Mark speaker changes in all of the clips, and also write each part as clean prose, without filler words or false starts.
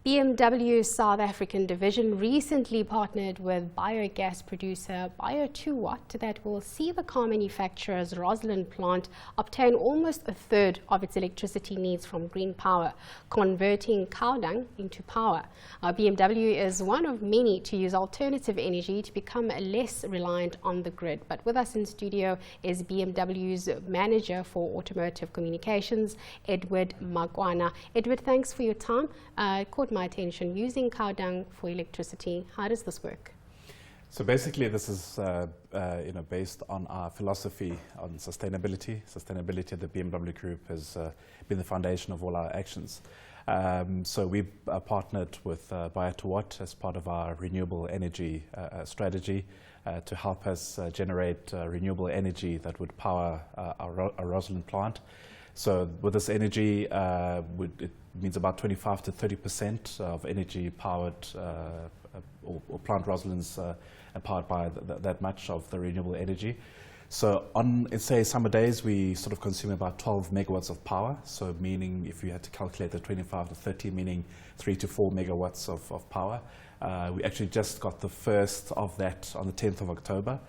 Speaker 1: BMW's South African division recently partnered with biogas producer Bio2Watt that will see the car manufacturer's Rosslyn plant obtain almost a third of its electricity needs from green power, converting cow dung into power. BMW is one of many to use alternative energy to become less reliant on the grid. But with us in studio is BMW's manager for automotive communications, Edward Makwana. Edward, thanks for your time. Caught my attention, using cow dung for electricity. How does this work?
Speaker 2: So basically this is based on our philosophy on sustainability. Sustainability at the BMW Group has been the foundation of all our actions. So we've partnered with Bio2Watt as part of our renewable energy strategy to help us generate renewable energy that would power our Rosslyn plant. So with this energy, it means about 25 to 30% of energy powered or plant Roslyn's powered by that much of the renewable energy. So on, say, summer days, we sort of consume about 12 megawatts of power. So meaning if you had to calculate the 25 to 30, meaning 3 to 4 megawatts of power. We actually just got the first of that on the 10th of October,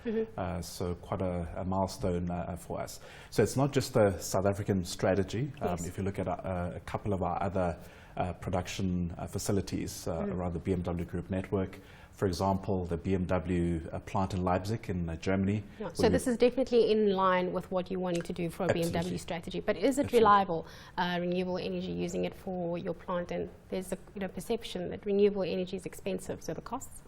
Speaker 2: so quite a milestone for us. So it's not just a South African strategy.
Speaker 1: Yes.
Speaker 2: If you look at a couple of our other production facilities around the BMW Group network, for example, the BMW plant in Leipzig in Germany.
Speaker 1: Yeah. So this is definitely in line with what you're wanting to do for a BMW strategy. But is it reliable, renewable energy, using it for your plant? And there's a perception that renewable energy is expensive, so the costs?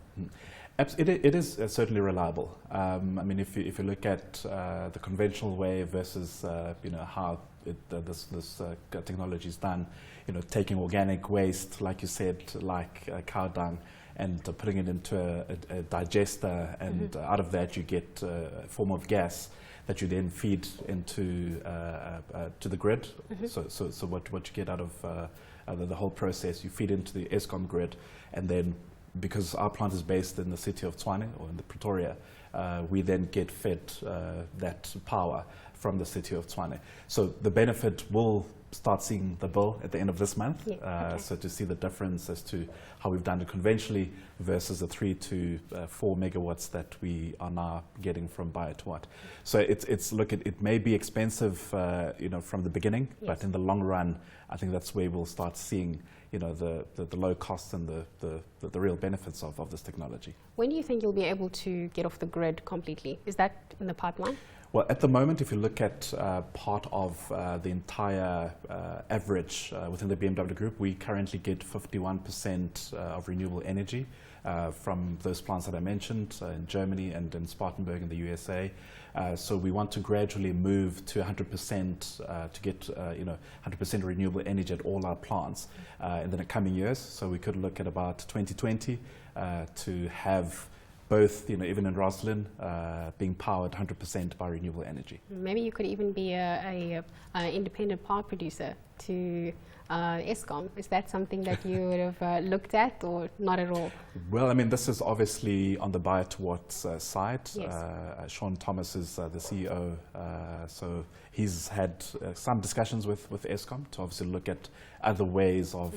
Speaker 2: It is certainly reliable. I mean, if you look at the conventional way versus how this technology is done, taking organic waste, like you said, like cow dung, and putting it into a digester, and out of that you get a form of gas that you then feed into to the grid. So what you get out of the whole process, you feed into the Eskom grid, and then because our plant is based in the city of Tshwane or in the Pretoria, we then get fed that power from the city of Tshwane. So the benefit will start seeing the bill at the end of this month. Yeah, okay. So to see the difference as to how we've done it conventionally versus the 3 to 4 megawatts that we are now getting from Bio2Watt. So it may be expensive, from the beginning, yes, but in the long run, I think that's where we'll start seeing, the low costs and the real benefits of this technology.
Speaker 1: When do you think you'll be able to get off the grid completely? Is that in the pipeline?
Speaker 2: Well, at the moment, if you look at part of the entire average within the BMW Group, we currently get 51% of renewable energy from those plants that I mentioned in Germany and in Spartanburg in the USA. So we want to gradually move to 100% to get 100% renewable energy at all our plants in the coming years. So we could look at about 2020 to have both, even in Rosslyn, being powered 100% by renewable energy.
Speaker 1: Maybe you could even be a independent power producer to Eskom. Is that something that you would have looked at, or not at all?
Speaker 2: Well, I mean, this is obviously on the Bio2Watt side.
Speaker 1: Yes.
Speaker 2: Sean Thomas is the CEO, so he's had some discussions with Eskom to obviously look at other ways of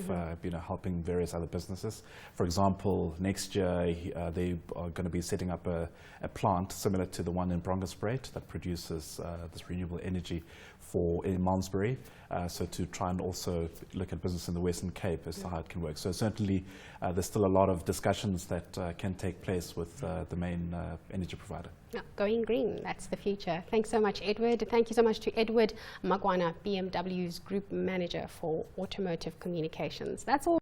Speaker 2: helping various other businesses. For example, next year they are going to be setting up a plant similar to the one in Bronkhorstspruit that produces this renewable energy in Malmesbury. So to try and also look at business in the Western Cape as to how it can work. So certainly there's still a lot of discussions that can take place with the main energy provider.
Speaker 1: Yeah, going green, that's the future. Thanks so much, Edward. Thank you so much to Edward Makwana, BMW's Group Manager for Automotive Communications. That's all.